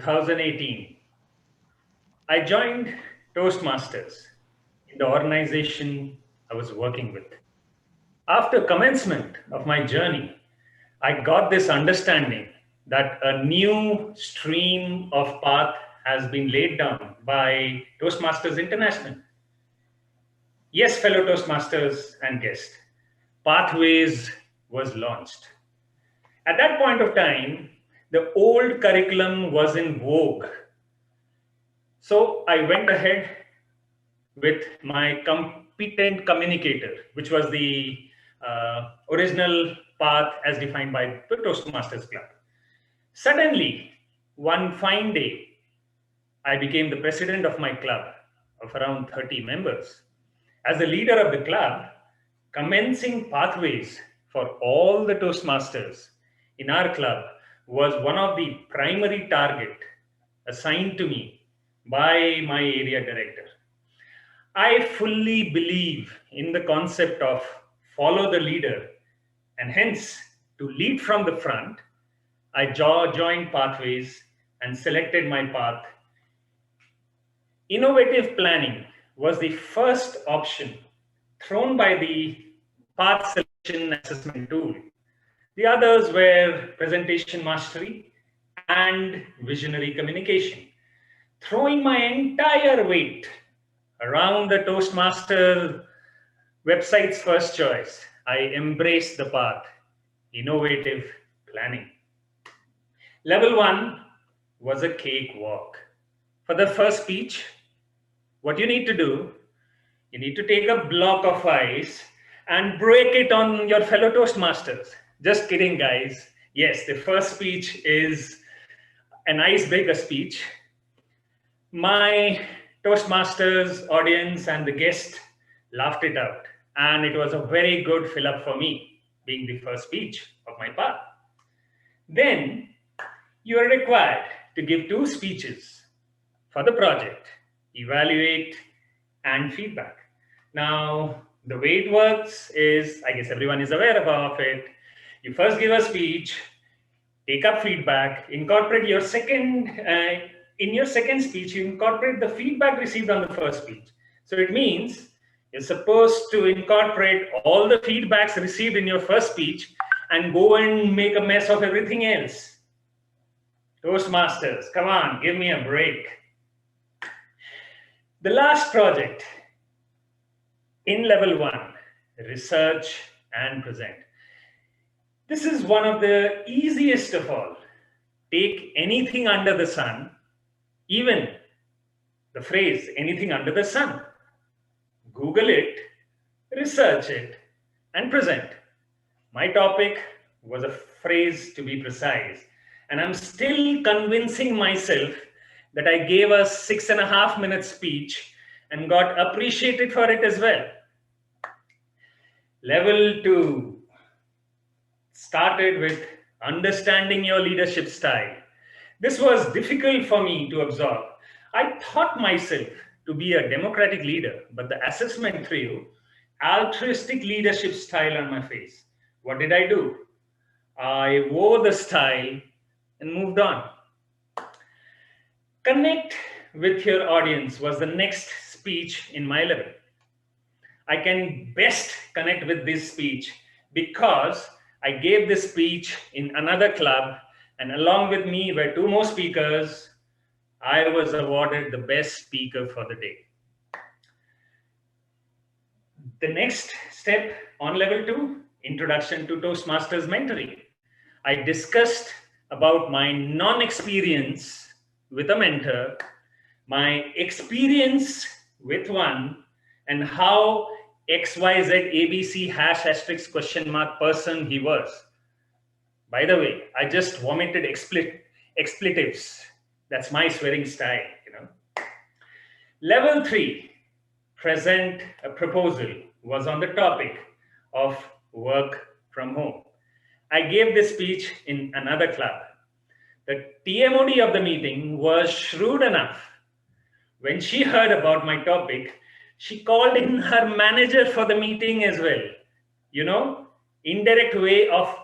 2018, I joined Toastmasters in the organization I was working with. After commencement of my journey, I got this understanding that a new stream of path has been laid down by Toastmasters International. Yes, fellow Toastmasters and guests, Pathways was launched. At that point of time, the old curriculum was in vogue. So I went ahead with my competent communicator, which was the original path as defined by the Toastmasters Club. Suddenly, one fine day, I became the president of my club of around 30 members. As the leader of the club, commencing pathways for all the Toastmasters in our club was one of the primary target assigned to me by my area director. I fully believe in the concept of follow the leader, and hence to lead from the front, I joined Pathways and selected my path. Innovative planning was the first option thrown by the path selection assessment tool. The others were presentation mastery and visionary communication. Throwing my entire weight around the Toastmaster website's first choice, I embraced the path, innovative planning. Level 1 was a cakewalk. For the first speech, what you need to do, you need to take a block of ice and break it on your fellow Toastmasters. Just kidding, guys. Yes, the first speech is an icebreaker speech. My Toastmasters audience and the guest laughed it out. And it was a very good fill-up for me, being the first speech of my path. Then you are required to give 2 speeches for the project, evaluate, and feedback. Now, the way it works is, I guess everyone is aware of it. You first give a speech, take up feedback, incorporate your in your second speech, you incorporate the feedback received on the first speech. So it means you're supposed to incorporate all the feedbacks received in your first speech and go and make a mess of everything else. Toastmasters, come on, give me a break. The last project in level 1, research and present. This is one of the easiest of all. Take anything under the sun, even the phrase anything under the sun. Google it, research it, and present. My topic was a phrase to be precise, and I'm still convincing myself that I gave a 6.5-minute speech and got appreciated for it as well. Level 2 started with understanding your leadership style. This was difficult for me to absorb. I thought myself to be a democratic leader, but the assessment threw altruistic leadership style on my face. What did I do? I wore the style and moved on. Connect with your audience was the next speech in my level. I can best connect with this speech because I gave this speech in another club, and along with me were 2 more speakers. I was awarded the best speaker for the day. The next step on level 2, introduction to Toastmasters mentoring. I discussed about my non-experience with a mentor, my experience with one, and how XYZ ABC #* question mark person he was. By the way, I just vomited expletives. That's my swearing style, Level 3, present a proposal, was on the topic of work from home. I gave this speech in another club. The TMOD of the meeting was shrewd enough. When she heard about my topic, she called in her manager for the meeting as well. Indirect way of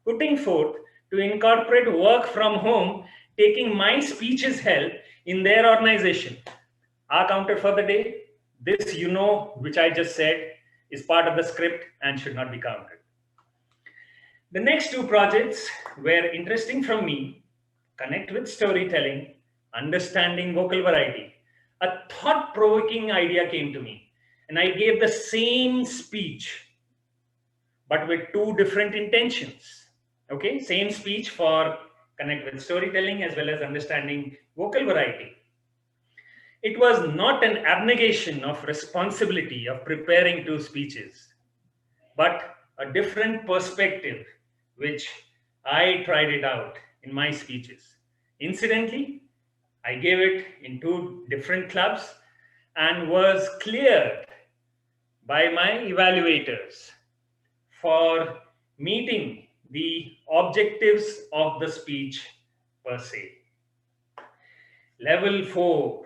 putting forth to incorporate work from home taking my speeches help in their organization are counted for the day. This, which I just said, is part of the script and should not be counted. The next two projects were interesting from me: connect with storytelling, understanding vocal variety. A thought provoking idea came to me, and I gave the same speech but with two different intentions. Okay, same speech for connect with storytelling as well as understanding vocal variety. It was not an abnegation of responsibility of preparing two speeches, but a different perspective, which I tried it out in my speeches. Incidentally, I gave it in two different clubs and was cleared by my evaluators for meeting the objectives of the speech per se. Level 4,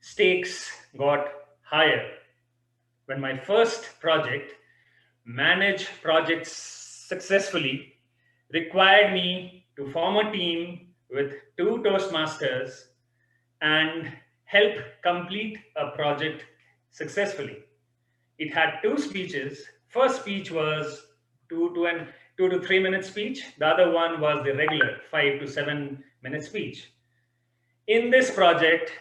stakes got higher. When my first project, Manage Projects Successfully, required me to form a team with 2 Toastmasters and help complete a project successfully. It had 2 speeches. First speech was 2 to 3 minute speech. The other one was the regular 5 to 7 minute speech. In this project,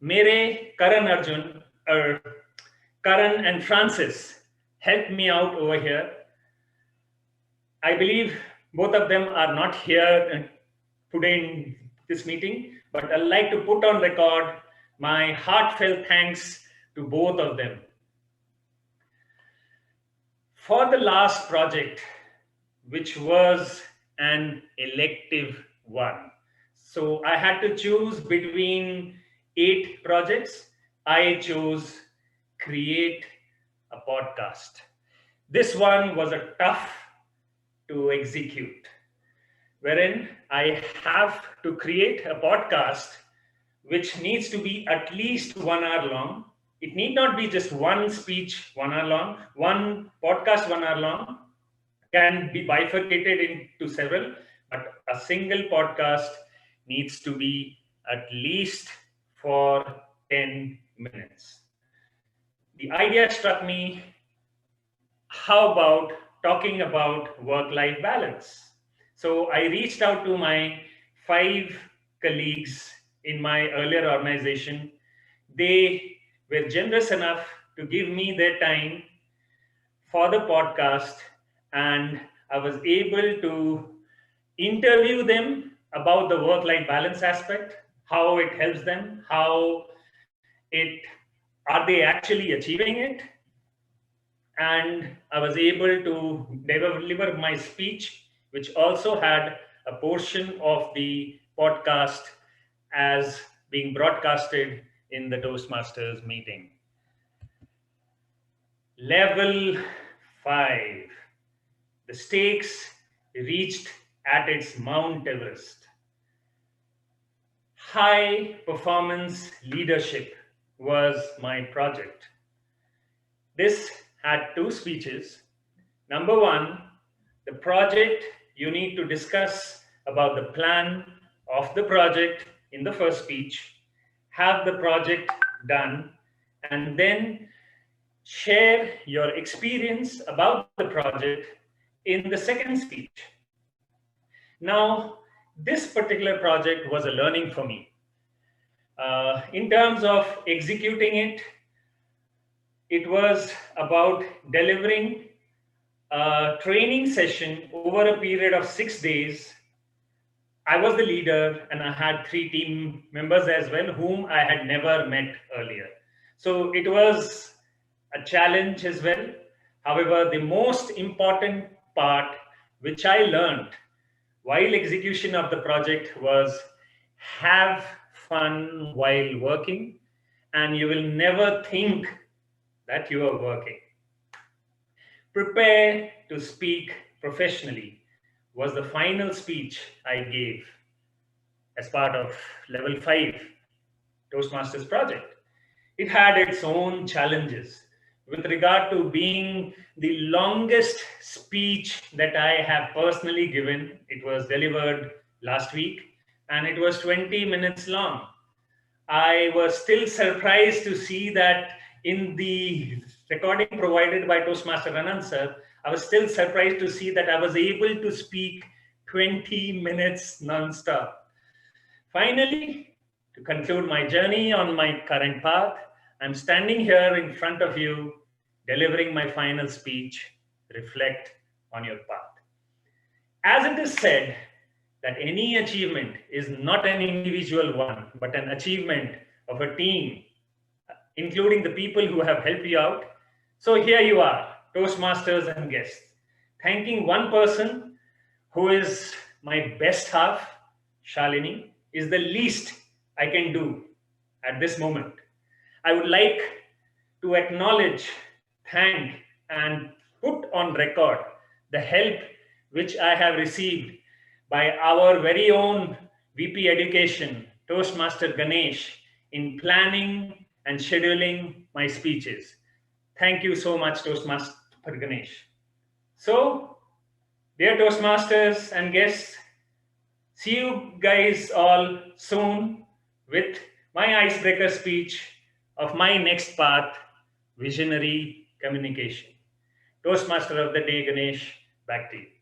Mere, Karan and Francis helped me out over here. I believe both of them are not here today in this meeting, but I'd like to put on record my heartfelt thanks to both of them. For the last project, which was an elective one, so I had to choose between 8 projects. I chose create a podcast. This one was a tough to execute, wherein I have to create a podcast which needs to be at least 1 hour long. It need not be just one speech 1 hour long, one podcast 1 hour long, can be bifurcated into several, but a single podcast needs to be at least for 10 minutes. The idea struck me, how about talking about work-life balance? So I reached out to my 5 colleagues in my earlier organization. They were generous enough to give me their time for the podcast, and I was able to interview them about the work-life balance aspect, how it helps them, are they actually achieving it? And I was able to deliver my speech, which also had a portion of the podcast as being broadcasted in the Toastmasters meeting. Level 5, the stakes reached at its Mount Everest. High performance leadership was my project. This had 2 speeches. Number 1, the project, you need to discuss about the plan of the project in the first speech, have the project done, and then share your experience about the project in the second speech. Now, this particular project was a learning for me. In terms of executing it, it was about delivering a training session over a period of 6 days. I was the leader and I had 3 team members as well, whom I had never met earlier. So it was a challenge as well. However, the most important part which I learned while execution of the project was have fun while working, and you will never think that you are working. Prepare to speak professionally was the final speech I gave as part of level 5 Toastmasters project. It had its own challenges. With regard to being the longest speech that I have personally given, it was delivered last week. and it was 20 minutes long. I was still surprised to see that in the recording provided by Toastmaster Anand sir, I was still surprised to see that I was able to speak 20 minutes non-stop. Finally, to conclude my journey on my current path, I'm standing here in front of you, delivering my final speech. Reflect on your path. As it is said, that any achievement is not an individual one, but an achievement of a team, including the people who have helped you out. So here you are, Toastmasters and guests, thanking one person who is my best half, Shalini, is the least I can do at this moment. I would like to acknowledge, thank, and put on record the help which I have received by our very own VP Education, Toastmaster Ganesh, in planning and scheduling my speeches. Thank you so much, Toastmaster Ganesh. So, dear Toastmasters and guests, see you guys all soon with my icebreaker speech of my next path, visionary communication. Toastmaster of the day, Ganesh, back to you.